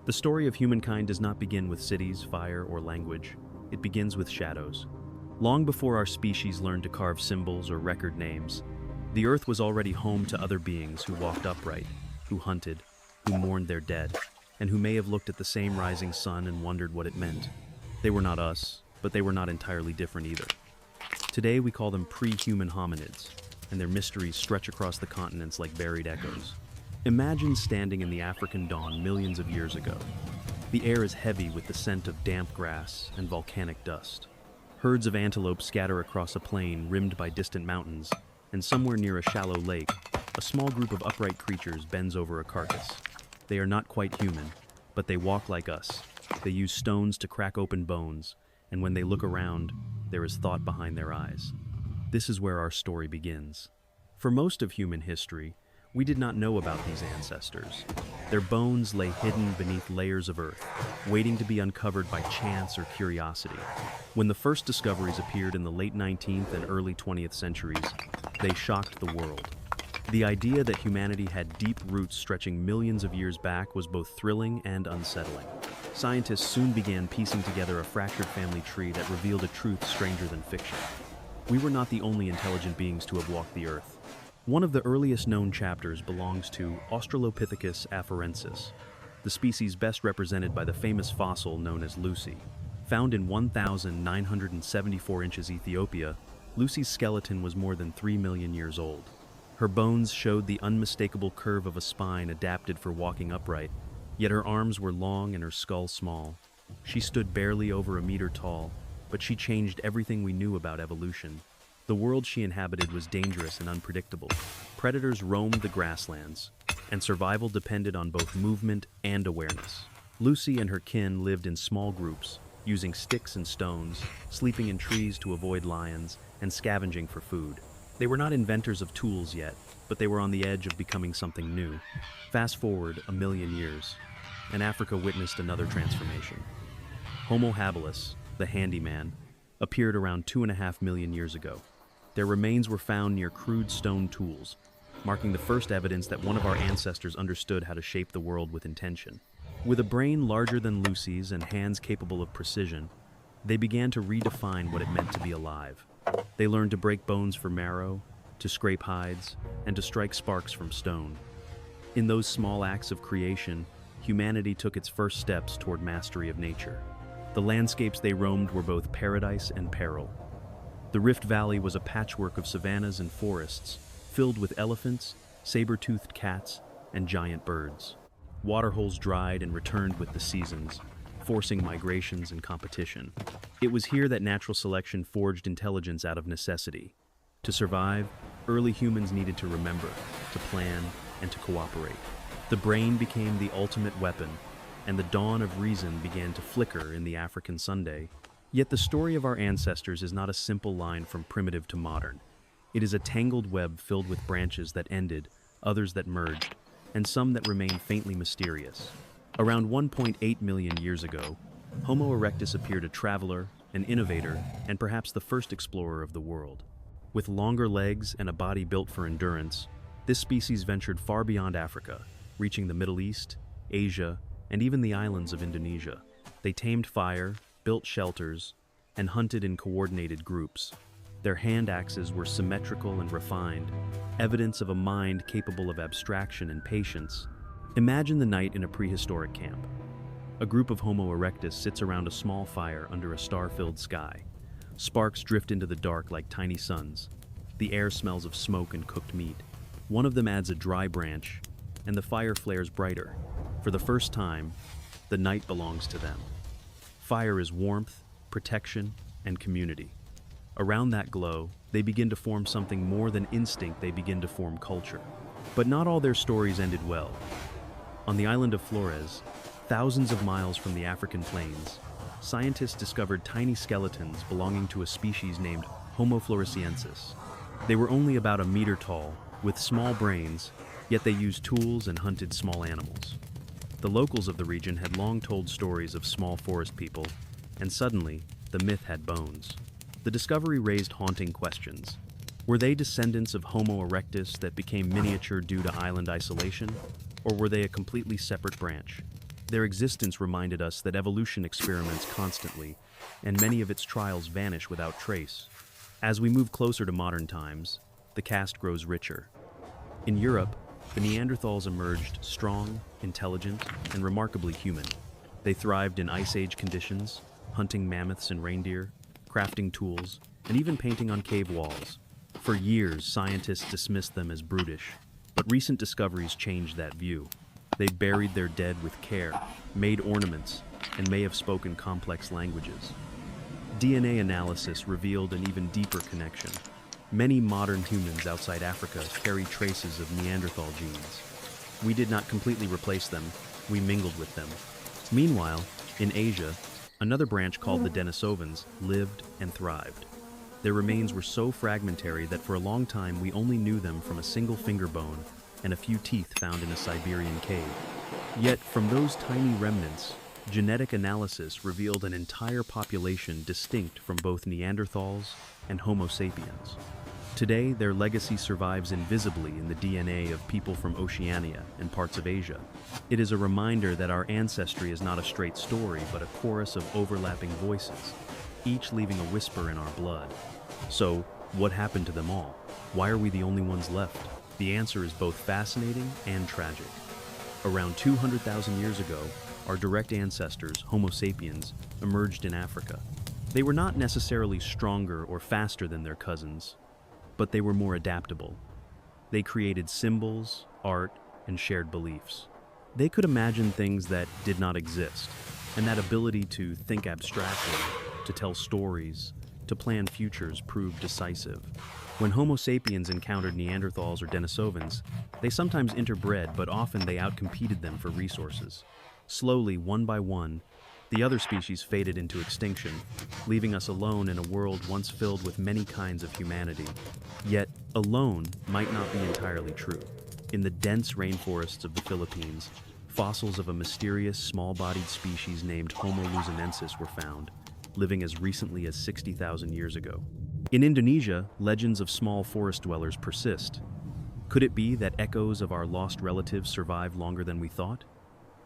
The story of humankind does not begin with cities, fire, or language. It begins with shadows. Long before our species learned to carve symbols or record names, the earth was already home to other beings who walked upright, who hunted, who mourned their dead, and who may have looked at the same rising sun and wondered what it meant. They were not us, but they were not entirely different either. Today we call them pre-human hominids, and their mysteries stretch across the continents like buried echoes. Imagine standing in the African dawn millions of years ago. The air is heavy with the scent of damp grass and volcanic dust. Herds of antelope scatter across a plain rimmed by distant mountains, and somewhere near a shallow lake, a small group of upright creatures bends over a carcass. They are not quite human, but they walk like us. They use stones to crack open bones, and when they look around, there is thought behind their eyes. This is where our story begins. For most of human history, we did not know about these ancestors. Their bones lay hidden beneath layers of earth, waiting to be uncovered by chance or curiosity. When the first discoveries appeared in the late 19th and early 20th centuries, they shocked the world. The idea that humanity had deep roots stretching millions of years back was both thrilling and unsettling. Scientists soon began piecing together a fractured family tree that revealed a truth stranger than fiction. We were not the only intelligent beings to have walked the earth. One of the earliest known chapters belongs to Australopithecus afarensis, the species best represented by the famous fossil known as Lucy. Found in 1,974 inches Ethiopia, Lucy's skeleton was more than 3 million years old. Her bones showed the unmistakable curve of a spine adapted for walking upright, yet her arms were long and her skull small. She stood barely over a meter tall, but she changed everything we knew about evolution. The world she inhabited was dangerous and unpredictable. Predators roamed the grasslands, and survival depended on both movement and awareness. Lucy and her kin lived in small groups, using sticks and stones, sleeping in trees to avoid lions, and scavenging for food. They were not inventors of tools yet, but they were on the edge of becoming something new. Fast forward a million years, and Africa witnessed another transformation. Homo habilis, the handyman, appeared around 2.5 million years ago. Their remains were found near crude stone tools, marking the first evidence that one of our ancestors understood how to shape the world with intention. With a brain larger than Lucy's and hands capable of precision, they began to redefine what it meant to be alive. They learned to break bones for marrow, to scrape hides, and to strike sparks from stone. In those small acts of creation, humanity took its first steps toward mastery of nature. The landscapes they roamed were both paradise and peril. The Rift Valley was a patchwork of savannas and forests, filled with elephants, saber-toothed cats, and giant birds. Waterholes dried and returned with the seasons, forcing migrations and competition. It was here that natural selection forged intelligence out of necessity. To survive, early humans needed to remember, to plan, and to cooperate. The brain became the ultimate weapon, and the dawn of reason began to flicker in the African Sunday. Yet the story of our ancestors is not a simple line from primitive to modern. It is a tangled web filled with branches that ended, others that merged, and some that remain faintly mysterious. Around 1.8 million years ago, Homo erectus appeared a traveler, an innovator, and perhaps the first explorer of the world. With longer legs and a body built for endurance, this species ventured far beyond Africa, reaching the Middle East, Asia, and even the islands of Indonesia. They tamed fire, built shelters, and hunted in coordinated groups. Their hand axes were symmetrical and refined, evidence of a mind capable of abstraction and patience. Imagine the night in a prehistoric camp. A group of Homo erectus sits around a small fire under a star-filled sky. Sparks drift into the dark like tiny suns. The air smells of smoke and cooked meat. One of them adds a dry branch, and the fire flares brighter. For the first time, the night belongs to them. Fire is warmth, protection, and community. Around that glow, they begin to form something more than instinct. They begin to form culture. But not all their stories ended well. On the island of Flores, thousands of miles from the African plains, scientists discovered tiny skeletons belonging to a species named Homo floresiensis. They were only about a meter tall, with small brains, yet they used tools and hunted small animals. The locals of the region had long told stories of small forest people, and suddenly, the myth had bones. The discovery raised haunting questions. Were they descendants of Homo erectus that became miniature due to island isolation, or were they a completely separate branch? Their existence reminded us that evolution experiments constantly, and many of its trials vanish without trace. As we move closer to modern times, the cast grows richer. In Europe, the Neanderthals emerged strong, intelligent, and remarkably human. They thrived in Ice Age conditions, hunting mammoths and reindeer, crafting tools, and even painting on cave walls. For years, scientists dismissed them as brutish, but recent discoveries changed that view. They buried their dead with care, made ornaments, and may have spoken complex languages. DNA analysis revealed an even deeper connection. Many modern humans outside Africa carry traces of Neanderthal genes. We did not completely replace them, we mingled with them. Meanwhile, in Asia, another branch called the Denisovans lived and thrived. Their remains were so fragmentary that for a long time we only knew them from a single finger bone and a few teeth found in a Siberian cave. Yet, from those tiny remnants, genetic analysis revealed an entire population distinct from both Neanderthals and Homo sapiens. Today, their legacy survives invisibly in the DNA of people from Oceania and parts of Asia. It is a reminder that our ancestry is not a straight story, but a chorus of overlapping voices, each leaving a whisper in our blood. So, what happened to them all? Why are we the only ones left? The answer is both fascinating and tragic. Around 200,000 years ago, our direct ancestors, Homo sapiens, emerged in Africa. They were not necessarily stronger or faster than their cousins, but they were more adaptable. They created symbols, art, and shared beliefs. They could imagine things that did not exist, and that ability to think abstractly, to tell stories, to plan futures proved decisive. When Homo sapiens encountered Neanderthals or Denisovans, they sometimes interbred, but often they outcompeted them for resources. Slowly, one by one, the other species faded into extinction, leaving us alone in a world once filled with many kinds of humanity. Yet, alone might not be entirely true. In the dense rainforests of the Philippines, fossils of a mysterious small-bodied species named Homo luzonensis were found, living as recently as 60,000 years ago. In Indonesia, legends of small forest dwellers persist. Could it be that echoes of our lost relatives survive longer than we thought?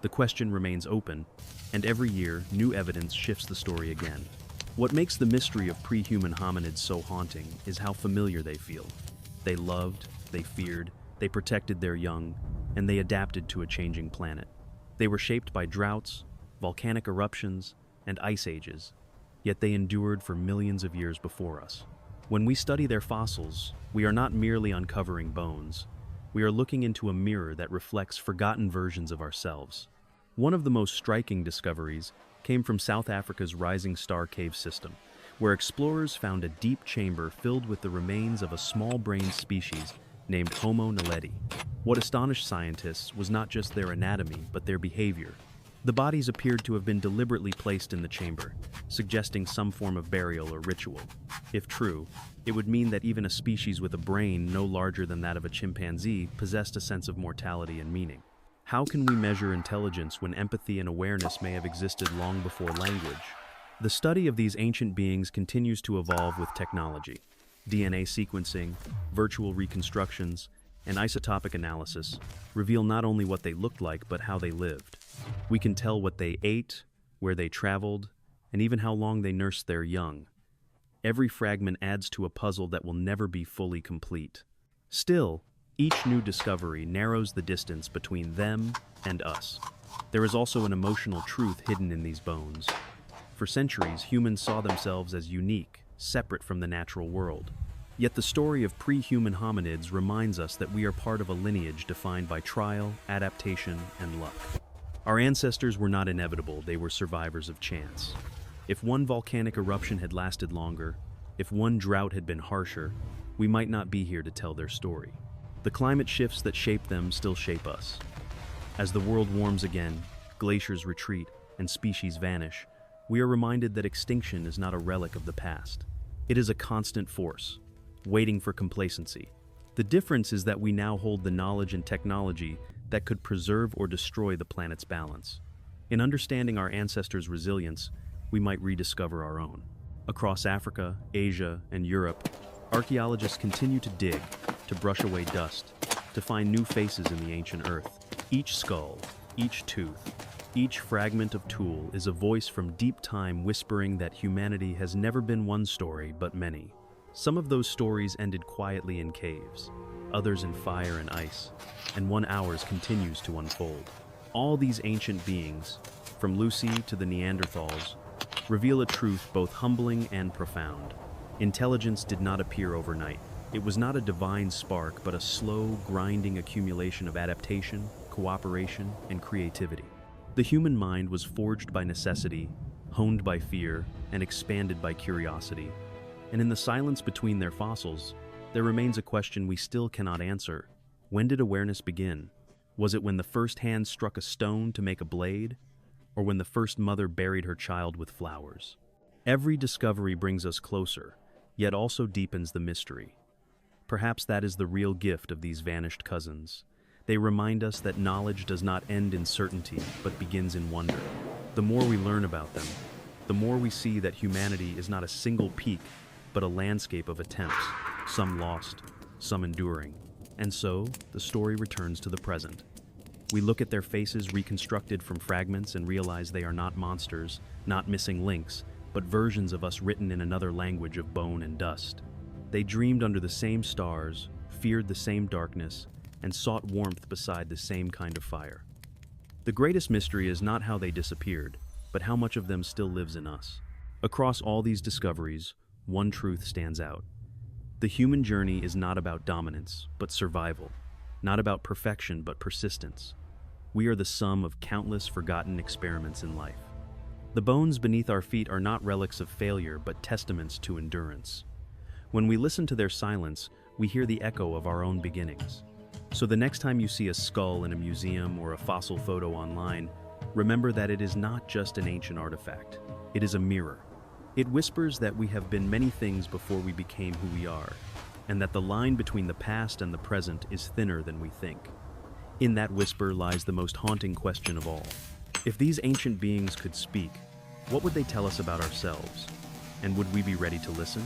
The question remains open, and every year, new evidence shifts the story again. What makes the mystery of pre-human hominids so haunting is how familiar they feel. They loved, they feared, they protected their young, and they adapted to a changing planet. They were shaped by droughts, volcanic eruptions, and ice ages, yet they endured for millions of years before us. When we study their fossils, we are not merely uncovering bones. We are looking into a mirror that reflects forgotten versions of ourselves. One of the most striking discoveries came from South Africa's Rising Star Cave system, where explorers found a deep chamber filled with the remains of a small-brained species named Homo naledi. What astonished scientists was not just their anatomy, but their behavior. The bodies appeared to have been deliberately placed in the chamber, suggesting some form of burial or ritual. If true, it would mean that even a species with a brain no larger than that of a chimpanzee possessed a sense of mortality and meaning. How can we measure intelligence when empathy and awareness may have existed long before language? The study of these ancient beings continues to evolve with technology. DNA sequencing, virtual reconstructions, and isotopic analysis reveal not only what they looked like, but how they lived. We can tell what they ate, where they traveled, and even how long they nursed their young. Every fragment adds to a puzzle that will never be fully complete. Still, each new discovery narrows the distance between them and us. There is also an emotional truth hidden in these bones. For centuries, humans saw themselves as unique, separate from the natural world. Yet the story of pre-human hominids reminds us that we are part of a lineage defined by trial, adaptation, and luck. Our ancestors were not inevitable, they were survivors of chance. If one volcanic eruption had lasted longer, if one drought had been harsher, we might not be here to tell their story. The climate shifts that shape them still shape us. As the world warms again, glaciers retreat, and species vanish, we are reminded that extinction is not a relic of the past. It is a constant force, waiting for complacency. The difference is that we now hold the knowledge and technology that could preserve or destroy the planet's balance. In understanding our ancestors' resilience, we might rediscover our own. Across Africa, Asia, and Europe, archaeologists continue to dig, to brush away dust, to find new faces in the ancient earth. Each skull, each tooth, Each fragment of tool is a voice from deep time whispering that humanity has never been one story, but many. Some of those stories ended quietly in caves, others in fire and ice, and one ours continues to unfold. All these ancient beings, from Lucy to the Neanderthals, reveal a truth both humbling and profound. Intelligence did not appear overnight. It was not a divine spark, but a slow, grinding accumulation of adaptation, cooperation, and creativity. The human mind was forged by necessity, honed by fear, and expanded by curiosity. And in the silence between their fossils, there remains a question we still cannot answer. When did awareness begin? Was it when the first hand struck a stone to make a blade? Or when the first mother buried her child with flowers? Every discovery brings us closer, yet also deepens the mystery. Perhaps that is the real gift of these vanished cousins. They remind us that knowledge does not end in certainty, but begins in wonder. The more we learn about them, the more we see that humanity is not a single peak, but a landscape of attempts, some lost, some enduring. And so, the story returns to the present. We look at their faces reconstructed from fragments and realize they are not monsters, not missing links, but versions of us written in another language of bone and dust. They dreamed under the same stars, feared the same darkness, and sought warmth beside the same kind of fire. The greatest mystery is not how they disappeared, but how much of them still lives in us. Across all these discoveries, one truth stands out. The human journey is not about dominance, but survival, not about perfection, but persistence. We are the sum of countless forgotten experiments in life. The bones beneath our feet are not relics of failure, but testaments to endurance. When we listen to their silence, we hear the echo of our own beginnings. So the next time you see a skull in a museum or a fossil photo online, remember that it is not just an ancient artifact. It is a mirror. It whispers that we have been many things before we became who we are, and that the line between the past and the present is thinner than we think. In that whisper lies the most haunting question of all. If these ancient beings could speak, what would they tell us about ourselves? And would we be ready to listen?